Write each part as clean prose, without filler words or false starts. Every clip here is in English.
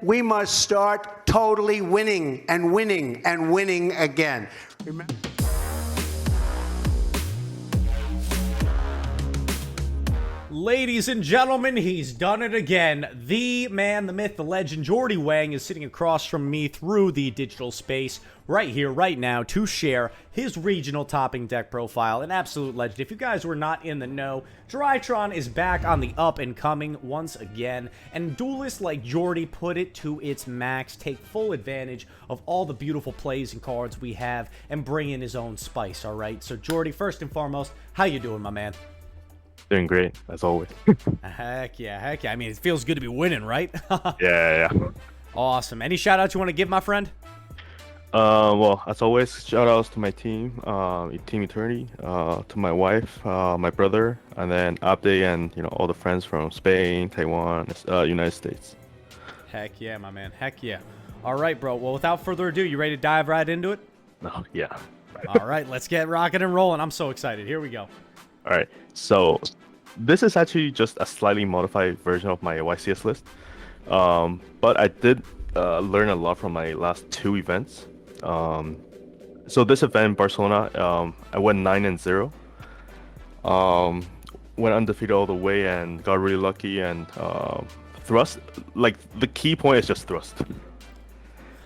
We must start totally winning and winning and winning again. Remember? Ladies and gentlemen, he's done it again. The man, the myth, the legend, Jordi Wang is sitting across from me through the digital space right here, right now, to share his regional topping deck profile. An absolute legend. If you guys were not in the know, Drytron is back on the up and coming once again, and duelists like Jordi put it to its max, take full advantage of all the beautiful plays and cards we have, and bring in his own spice, all right? So, Jordi, first and foremost, how you doing, my man? Doing great, as always. Heck yeah, heck yeah. I mean, it feels good to be winning, right? Yeah. Awesome. Any shout-outs you want to give, my friend? Well, as always, shout outs to my team, Team Eternity, to my wife, my brother, and then Abde and, all the friends from Spain, Taiwan, United States. Heck yeah, my man. Heck yeah. All right, bro. Well, without further ado, you ready to dive right into it? No, yeah. All right, let's get rocking and rolling. I'm so excited. Here we go. All right, so this is actually just a slightly modified version of my YCS list, but I did learn a lot from my last two events. So this event in Barcelona, I went 9-0, went undefeated all the way and got really lucky, and thrust, like the key point is just thrust.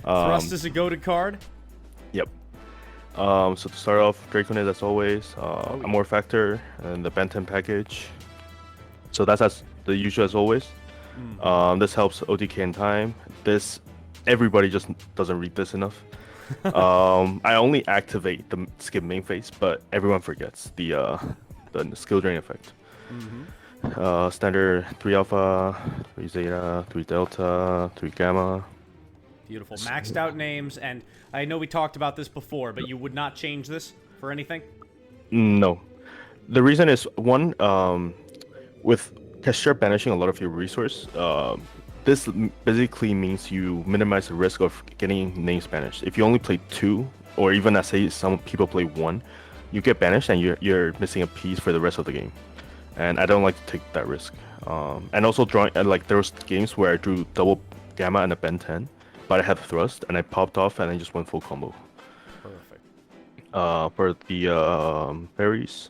Thrust is a goated card? Yep. So to start off, Drytron as always, Amor Factor, and the Ben 10 package. So that's as the usual as always. This helps OTK in time. Everybody just doesn't read this enough. I only activate the skip main phase, but everyone forgets the skill drain effect. Standard 3 alpha, 3 zeta, 3 delta, 3 gamma. Beautiful. Maxed out names, and I know we talked about this before, but you would not change this for anything? No. The reason is, one, with Kesher banishing a lot of your resource, this basically means you minimize the risk of getting names banished. If you only play 2, or even as say some people play 1, you get banished and you're missing a piece for the rest of the game. And I don't like to take that risk. And also drawing, like there was games where I drew double gamma and a Ben 10, but I had thrust and I popped off and I just went full combo. Perfect. For the fairies,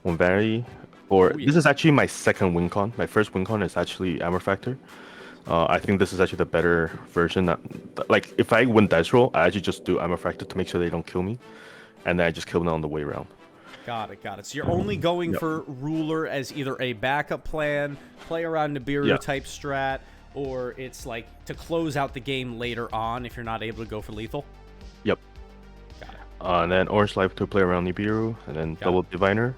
one vanity. This is actually my second win con. My first win con is actually Amor Factor. I think this is actually the better version. Like if I win dice roll, I actually just do Amor Factor to make sure they don't kill me, and then I just kill them on the way around. Got it. So you're only going for Ruler as either a backup plan, play around Nibiru type strat, or it's like to close out the game later on if you're not able to go for lethal? Yep. Got it. And then Orange Life to play around Nibiru, and then double Diviner.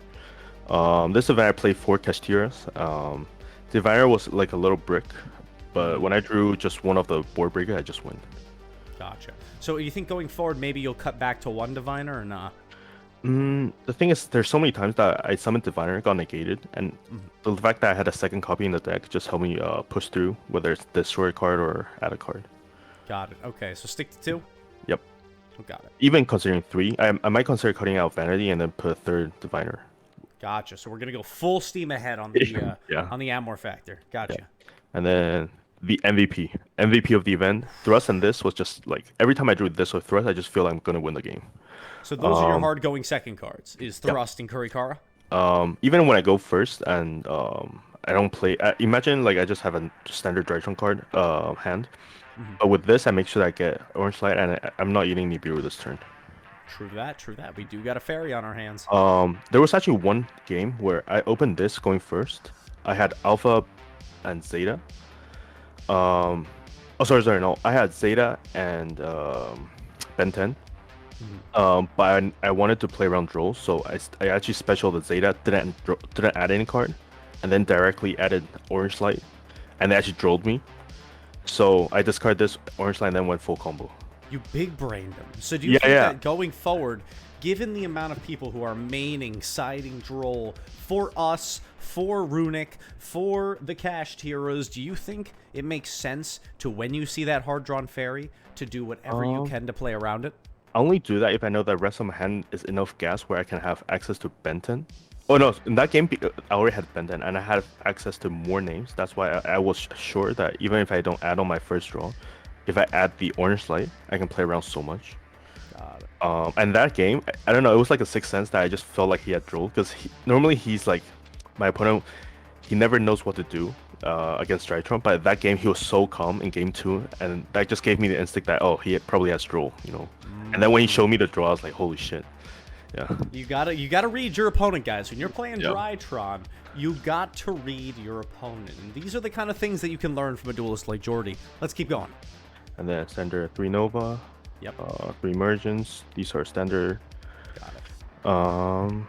This event I played 4 Castiras. Diviner was like a little brick, but when I drew just one of the board breaker, I just win. Gotcha. So you think going forward maybe you'll cut back to 1 Diviner or not? The thing is, there's so many times that I summoned Diviner, got negated, and the fact that I had a second copy in the deck just helped me push through, whether it's destroy a card or add a card. Got it. Okay, so stick to 2? Yep. Got it. Even considering 3, I might consider cutting out Vanity and then put a third Diviner. Gotcha. So we're gonna go full steam ahead on the on the Amor Factor. Gotcha. Yeah. And then the MVP of the event, Thrust, and this was just like every time I drew this with Thrust, I just feel like I'm gonna win the game. So those are your hard going second cards. Is Thrust and Kurikara? Even when I go first and I don't play. Imagine like I just have a standard Drytron card hand, but with this I make sure that I get Orange Light and I'm not eating Nibiru this turn. True that. We do got a fairy on our hands. There was actually one game where I opened this going first. I had Alpha and Zeta. Oh, sorry, no. I had Zeta and Ben 10. But I wanted to play around draw, so I actually special the Zeta, didn't add any card, and then directly added Orange Light, and they actually drawed me. So I discarded this Orange Light and then went full combo. You big brained them. So do you think that going forward, given the amount of people who are maining, siding Droll for us, for Runic, for the cached heroes, do you think it makes sense to, when you see that hard-drawn fairy, to do whatever you can to play around it? I only do that if I know the rest of my hand is enough gas where I can have access to Benton Oh no, in that game, I already had Benden, and I had access to more names. That's why I was sure that even if I don't add on my first draw, if I add the orange light, I can play around so much. Got it. And that game, I don't know, it was like a sixth sense that I just felt like he had draw because normally he's like my opponent. He never knows what to do against Drytron, but that game he was so calm in game two, and that just gave me the instinct that oh he probably has draw, you know. And then when he showed me the draw, I was like holy shit. Yeah. You gotta read your opponent, guys. When you're playing Yep. Drytron, you got to read your opponent. And these are the kind of things that you can learn from a duelist like Jordi. Let's keep going. And then standard 3 Nova, Yep. 3 Emergence. These are standard. Got it.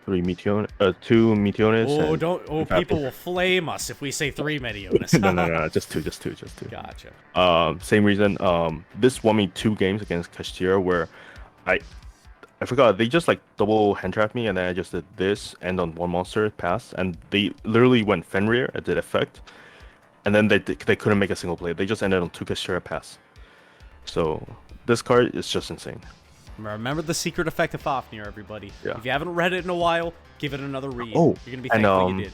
2 Meteonis. Oh, and don't. Oh, Raptor. people will flame us if we say 3 Medionis. no, just two. Gotcha. Same reason. This won me 2 games against Cashtira where I forgot they just like double hand trapped me, and then I just did this and on one monster pass, and they literally went Fenrir. I did effect, and then they couldn't make a single play. They just ended on 2 Cashtira pass. So this card is just insane. Remember the secret effect of Fafnir, everybody. Yeah. If you haven't read it in a while, give it another read. Oh, You're gonna be and, thankful you did.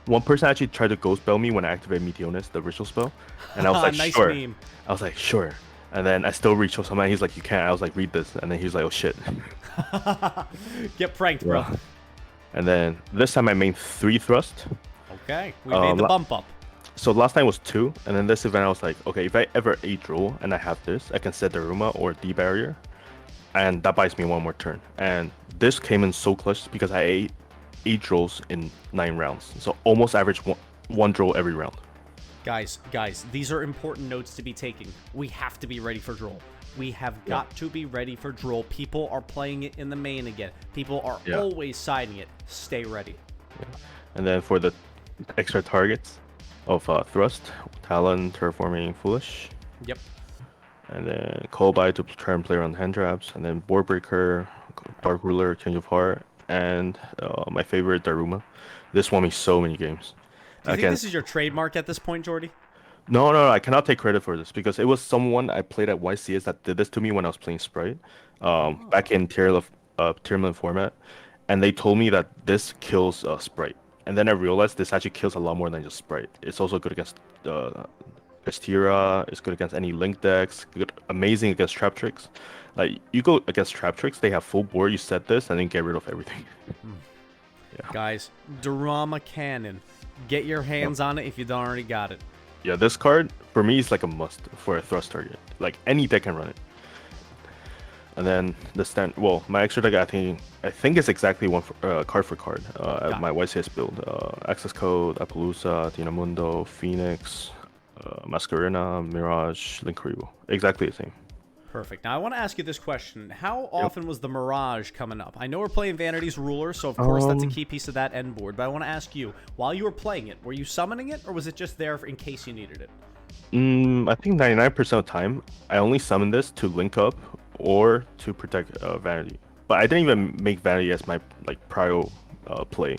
One person actually tried to ghost spell me when I activated Meteonis, the ritual spell, and I was like, Nice sure. meme. I was like, sure. And then I still reach someone. He's like, you can't. I was like, read this, and then he's like, oh shit. Get pranked, bro. Yeah. And then this time I made 3 thrust. Okay, we made the bump up. So last time was 2, and then this event I was like, okay, if I ever 8 roll and I have this, I can set the Daruma or D barrier, and that buys me 1 more turn. And this came in so clutch because I ate 8 rolls in 9 rounds, so almost average one draw every round. Guys, these are important notes to be taking. We have to be ready for Droll. We have got to be ready for Droll. People are playing it in the main again. People are always siding it. Stay ready. Yeah. And then for the extra targets of Thrust, Talon, Terraforming, Foolish. Yep. And then Callby to try and play around hand traps. And then Board Breaker, Dark Ruler, Change of Heart, and my favorite, Daruma. This won me so many games. Do you think this is your trademark at this point, Jordi? No, I cannot take credit for this because it was someone I played at YCS that did this to me when I was playing Sprite, back in Tournament format, and they told me that this kills Sprite, and then I realized this actually kills a lot more than just Sprite. It's also good against Estira. It's good against any Link decks. Good, amazing against Trap Tricks. Like you go against Trap Tricks, they have full board. You set this and then get rid of everything. Yeah. Guys, Drama Cannon. Get your hands on it if you don't already got it. Yeah, this card for me is like a must for a thrust target. Like any deck can run it. And then well, my extra deck I think is exactly one for, card for card. My YCS build: Access Code, Appaloosa, Dinamundo, Phoenix, Masquerena, Mirage, Linkuribo. Exactly the same. Perfect. Now, I want to ask you this question. How often was the Mirage coming up? I know we're playing Vanity's Ruler, so of course that's a key piece of that end board. But I want to ask you, while you were playing it, were you summoning it, or was it just there in case you needed it? I think 99% of the time, I only summon this to link up or to protect Vanity. But I didn't even make Vanity as my prior play.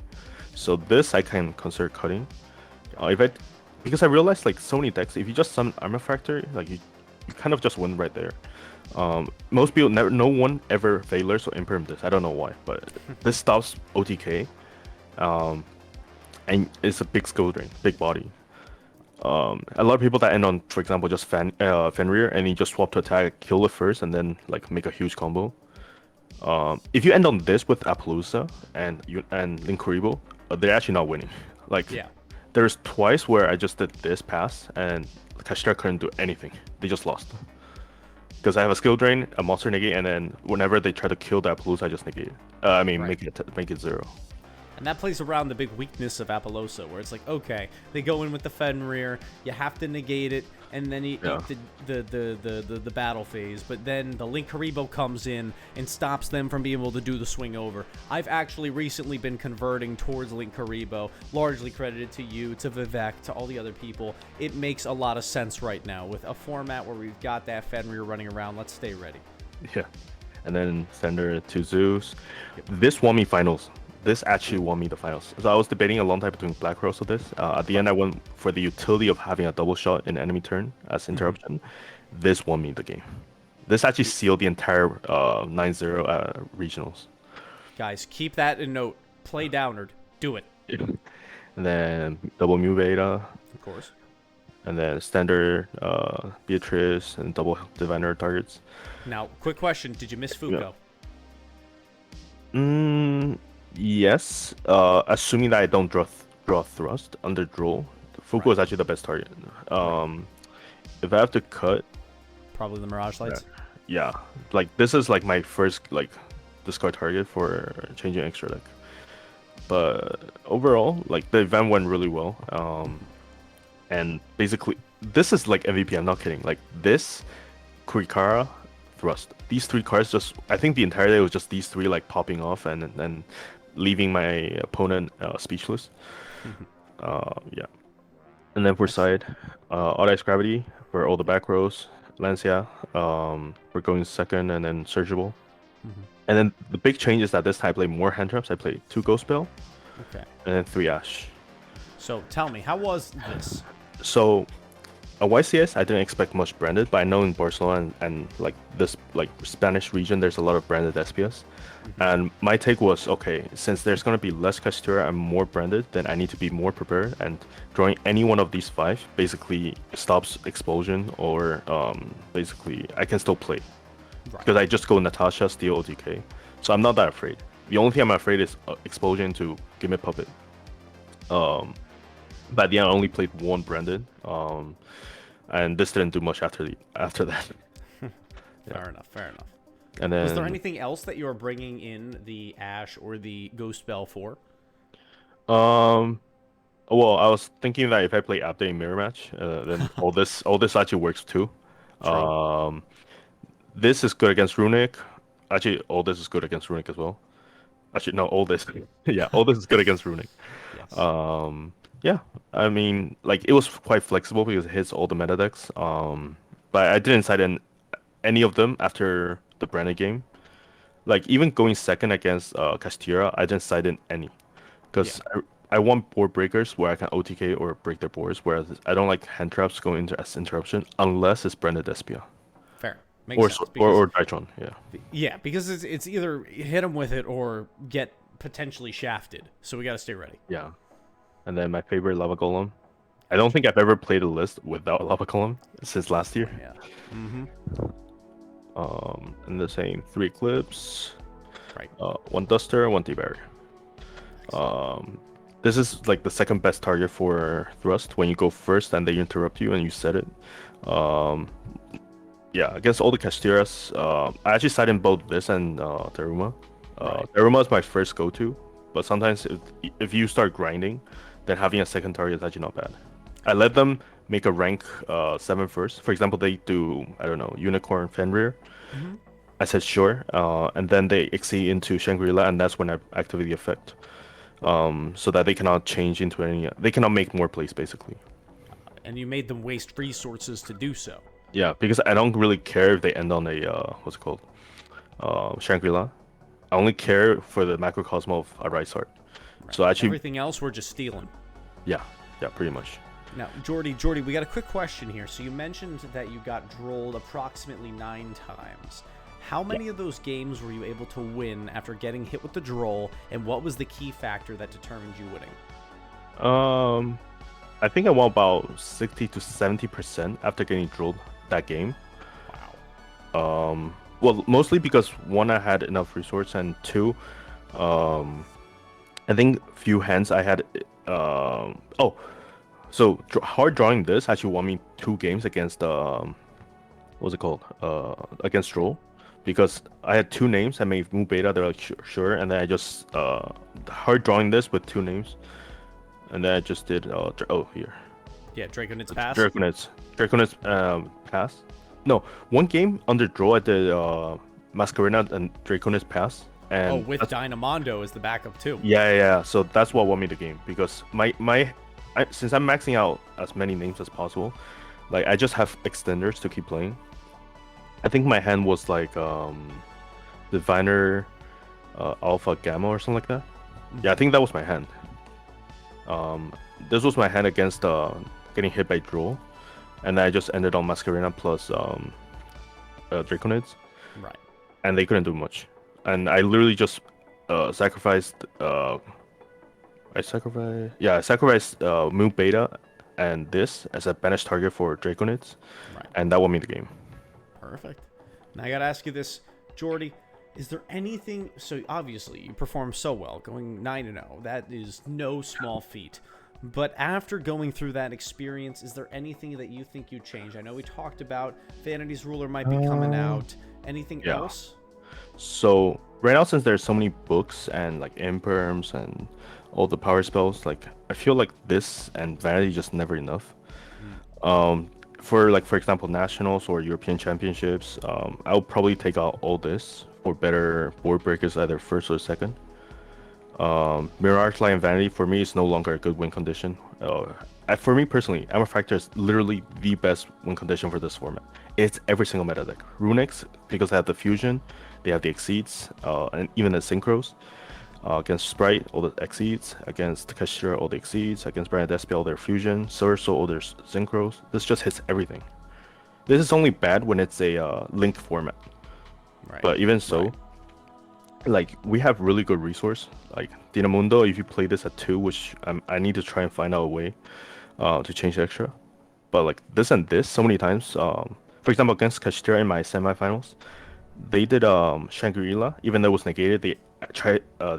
So this I can consider cutting. Because I realized so many decks, if you just summon Armor Factory, you kind of just win right there. Most people no one ever failures or imperm this. I don't know why, but this stops OTK, and it's a big skill drain, big body. A lot of people that end on, for example, just Fenrir, and you just swap to attack, kill it first, and then make a huge combo. If you end on this with Appaloosa and Linkuribo, they're actually not winning. There's twice where I just did this pass, and Kashtira couldn't do anything. They just lost. Because I have a skill drain, a monster negate, and then whenever they try to kill that Appaloosa, I just negate it. Make it 0. And that plays around the big weakness of Appaloosa, where it's like, okay, they go in with the Fenrir, you have to negate it, and then you eat the battle phase. But then the Linkuribo comes in and stops them from being able to do the swing over. I've actually recently been converting towards Linkuribo, largely credited to you, to Vivek, to all the other people. It makes a lot of sense right now with a format where we've got that Fenrir running around. Let's stay ready. Yeah. And then Fender to Zeus. This won me finals. This actually won me the finals. So I was debating a long time between Black Rose or this. At the end, I went for the utility of having a double shot in enemy turn as interruption. This won me the game. This actually sealed the entire 9-0 regionals. Guys, keep that in note. Play Downard. Do it. And then double Mu Beta, Of course. and then standard Beatrice and double Diviner targets. Now, quick question. Did you miss Fuko? Yes. Assuming that I don't draw thrust under draw, Fuku is actually the best target. If I have to cut, Probably the Mirage Lights. yeah, like this is like my first like discard target for changing extra deck. But overall, like the event went really well. And basically, this is like MVP. I'm not kidding. Like this, Kurikara, Thrust. These three cards just. I think the entire day was just these three like popping off and leaving my opponent speechless. Yeah. And then for side, Odd Ice Gravity for all the back rows. Lancia, we're going second, and then Surgible. And then the big change is that this time I play more hand traps. I play 2 Ghost Spell, Okay. and then 3 Ash. So tell me, how was this? So, at YCS, I didn't expect much branded, but I know in Barcelona and like this like Spanish region, there's a lot of branded SPS. And my take was, okay, since there's gonna be less Castura and more branded, then I need to be more prepared. And drawing any one of these 5 basically stops explosion, or basically I can still play. Right. Because I just go Natasha, steal OTK. So I'm not that afraid. The only thing I'm afraid is explosion to Gimmick Puppet. But at the end, I only played 1 branded. And this didn't do much after that. Fair enough. Fair enough. And then Was there anything else that you were bringing in the Ash or the Ghost Spell for? well, I was thinking that if I play Update Mirror Match, then all this actually works too. True. This is good against Runic. Actually, all this is good against Runic as well. Actually, no, all this. Yeah, all this is good against Runic. Yes. Yeah, I mean, like it was quite flexible because it hits all the meta decks. But I didn't side in any of them after the branded game. Like even going second against Castira, I didn't side in any because I want board breakers where I can OTK or break their boards. Whereas I don't like hand traps going into S interruption unless it's branded Espia. Fair. Makes sense. Or Drytron, yeah. Yeah, because it's either hit him with it or get potentially shafted. So we got to stay ready. Yeah. And then my favorite Lava Golem. I don't think I've ever played a list without Lava Golem since last year. Yeah. And the same 3 Eclipse, Right. 1 Duster, 1 T-Barrier. This is like the second best target for Thrust when you go first and they interrupt you and you set it. Yeah, against all the Castiras, I actually side in both this and Daruma. Daruma is my first go-to, but sometimes if you start grinding, then having a second target is actually not bad. I let them make a rank 7 first. For example, they do, I don't know, Unicorn Fenrir. I said sure, and then they exceed into Shangri-La, and that's when I activate the effect. So that they cannot change into any, they cannot make more plays basically. And you made them waste resources to do so. Yeah, because I don't really care if they end on a what's it called, Shangri-La. I only care for the macrocosm of a Rice Heart. Right. So actually, Everything else we're just stealing. yeah, pretty much. Now, Jordi, we got a quick question here. So you mentioned that you got drolled approximately 9 times. How many of those games were you able to win after getting hit with the droll, and what was the key factor that determined you winning? I think I won about 60 to 70% after getting drilled that game. Wow. Well, mostly because 1, I had enough resource, and 2, I think few hands I had. So hard drawing this actually won me 2 games against what's it called? Against Droll, because I had 2 names. I made Mu Beta. They're like sure, and then I just hard drawing this with 2 names, and then I just did here. Yeah, Draconid's pass. Draconid's pass. No, 1 game under draw I did Masquerena and Draconid's pass. And with Dynamondo as the backup too. Yeah. So that's what won me the game, because since I'm maxing out as many names as possible, like I just have extenders to keep playing. I think my hand was like Diviner, Alpha Gamma or something like that. Yeah, I think that was my hand. This was my hand against getting hit by draw, and I just ended on Masquerena plus Draconids. Right. And they couldn't do much. And I literally just sacrificed. I sacrificed Moon Beta and this as a banished target for Draconids, Right. and that won me the game. Perfect. Now I gotta ask you this, Jordi. Is there anything? So obviously you perform so well, going 9-0. That is no small feat. But after going through that experience, is there anything that you think you'd change? I know we talked about Vanity's Ruler might be coming out. Anything Yeah. else? So right now, since there's so many books and like imperms and all the power spells, like I feel like this and Vanity just never enough. For example, nationals or European championships, I'll probably take out all this for better board breakers, either first or second. Mirage Light and Vanity for me is no longer a good win condition. For me personally, Amor Factor is literally the best win condition for this format. It's every single meta deck. Runics, because they have the fusion, they have the exceeds, and even the synchros. Against Sprite, all the exceeds. Against Kashira, all the exceeds. Against Brand Despia, all their fusion. Surso, all their synchros. This just hits everything. This is only bad when it's a linked format. Right. But even so, Right. like we have really good resource. Like Dinamundo, if you play this at 2, which I need to try and find out a way to change the extra. But like this and this so many times. For example, against Kashtira in my semifinals, they did Shangri-La. Even though it was negated, they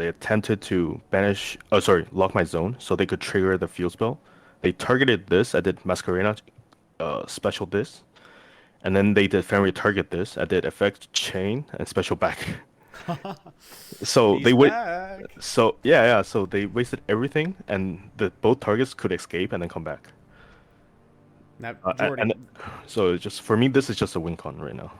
attempted to banish. Oh, sorry, lock my zone so they could trigger the field spell. They targeted this. I did Masquerena, special this, and then they did family target this. I did effect chain and special back. So He's they wait. back. So yeah. So they wasted everything, and the both targets could escape and then come back. Now, And, Jordi, and so it's just for me, this is just a win con right now.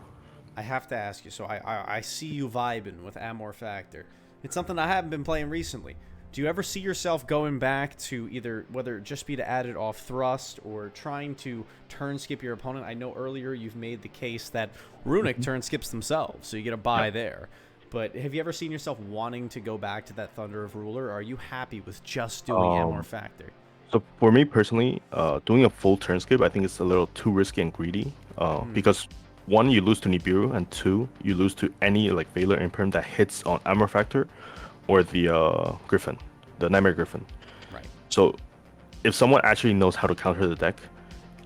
I have to ask you. So I see you vibing with Amor Factor. It's something I haven't been playing recently. Do you ever see yourself going back to either whether it just be to add it off thrust or trying to turn skip your opponent? I know earlier you've made the case that Runic turn skips themselves, so you get a buy there. But have you ever seen yourself wanting to go back to that Thunder of Ruler, or are you happy with just doing Amor Factor? So for me personally, doing a full turn skip, I think it's a little too risky and greedy. Because one, you lose to Nibiru, and two, you lose to any like Valor Imperm that hits on Armor Factor, or the Griffin, the Nightmare Griffin. Right. So if someone actually knows how to counter the deck,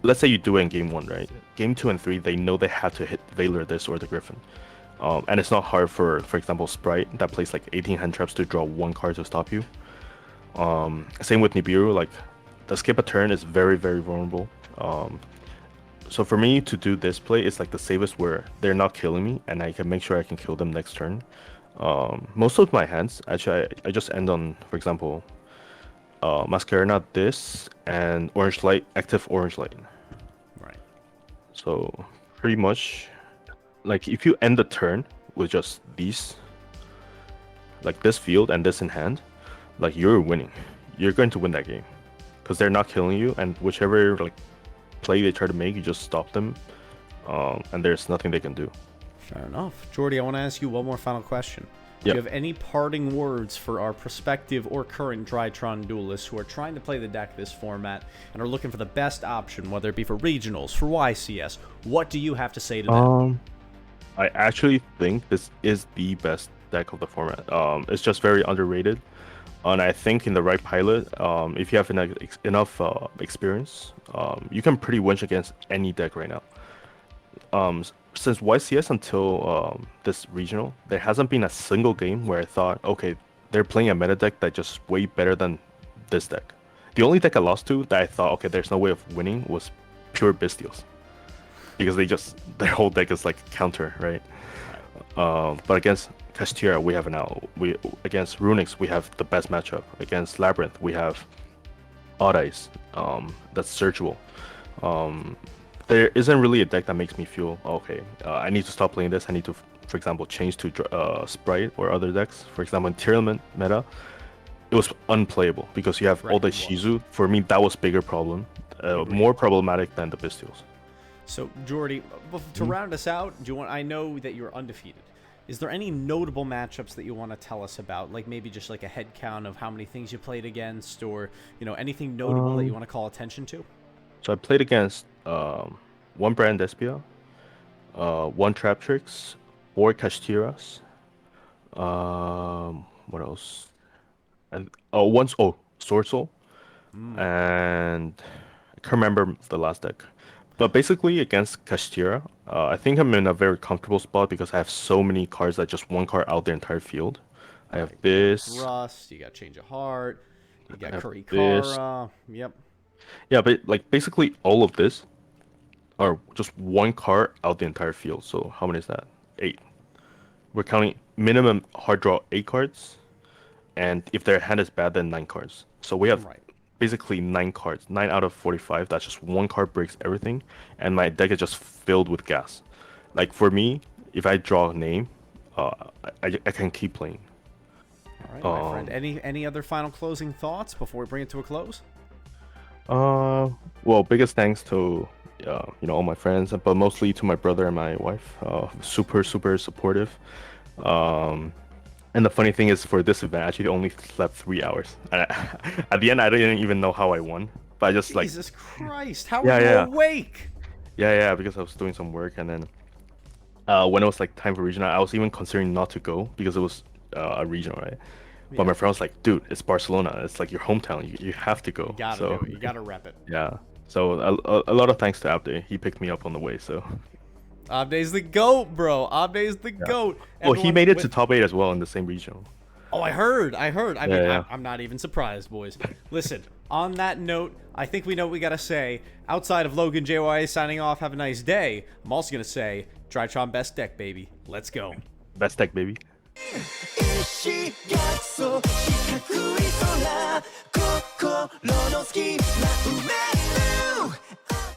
let's say you do it in game 1, right? Game 2 and 3, they know they have to hit Valor this or the Griffin. And it's not hard for example, Sprite that plays like 18 hand traps to draw 1 card to stop you. Same with Nibiru, like the skip a turn is very, very vulnerable. So for me to do this play is like the safest where they're not killing me and I can make sure I can kill them next turn. Most of my hands, actually, I just end on, for example, Masquerena this and Orange Light, active Orange Light. Right. So pretty much, like if you end the turn with just these, like this field and this in hand, like you're winning. You're going to win that game because they're not killing you, and whichever like play they try to make, you just stop them, and there's nothing they can do. Fair enough. Jordi, I want to ask you one more final question. Do Yep. you have any parting words for our prospective or current Drytron duelists who are trying to play the deck this format and are looking for the best option, whether it be for regionals, for YCS? What do you have to say to them? I actually think this is the best deck of the format. It's just very underrated, and I think in the right pilot, if you have enough experience, you can pretty win against any deck right now. Since YCS until this regional, there hasn't been a single game where I thought, okay, they're playing a meta deck that just way better than this deck. The only deck I lost to that I thought, okay, there's no way of winning was pure Bestials. Because their whole deck is like counter, right? But against Kashtira, we have against Runix, we have the best matchup. Against Labyrinth, we have Odd Eyes, that's searchable. There isn't really a deck that makes me feel, okay, I need to stop playing this. I need to, for example, change to Sprite or other decks. For example, in Tournament meta, it was unplayable because you have all the Shizu. For me, that was bigger problem, more problematic than the Bestials. So, Jordi, to round us out, I know that you're undefeated. Is there any notable matchups that you want to tell us about? Like maybe just like a head count of how many things you played against, or anything notable that you want to call attention to? So I played against one Brand Despia, one Traptrix, 4 Kashtiras, what else? And Sword Soul, and I can't remember the last deck. But basically against Kashtira, I think I'm in a very comfortable spot because I have so many cards that just one card out the entire field. I have this. Rust, you got Change of Heart, you got I have Curry this. Kara. Yep. Yeah, but like basically all of this are just one card out the entire field. So how many is that? 8. We're counting minimum hard draw 8 cards, and if their hand is bad, then 9 cards. So we have Right. basically 9 cards, 9 out of 45. That's just one card breaks everything, and my deck is just filled with gas. Like for me, if I draw a name, I can keep playing. All right, my friend. Any other final closing thoughts before we bring it to a close? Well, biggest thanks to all my friends, but mostly to my brother and my wife. Super supportive. And the funny thing is, for this event, I actually only slept 3 hours. At the end, I didn't even know how I won, but I just Jesus Christ! How Yeah, are you yeah. awake? yeah, because I was doing some work, and then when it was like time for regional, I was even considering not to go because it was a regional, right? But my friend was like, "Dude, it's Barcelona. It's like your hometown. You have to go." You gotta So do it. You gotta rep it. yeah. So a lot of thanks to Abde. He picked me up on the way. So. Abde's the GOAT, bro. Abde's the GOAT. Well, he Everyone made it to with- top 8 as well in the same regional. Oh, I heard. I mean, yeah. I'm not even surprised, boys. Listen, on that note, I think we know what we gotta say. Outside of LoganJYA signing off, have a nice day. I'm also gonna say, Drytron best deck, baby. Let's go. Best deck, baby. 石がそう四角い空心の隙間埋める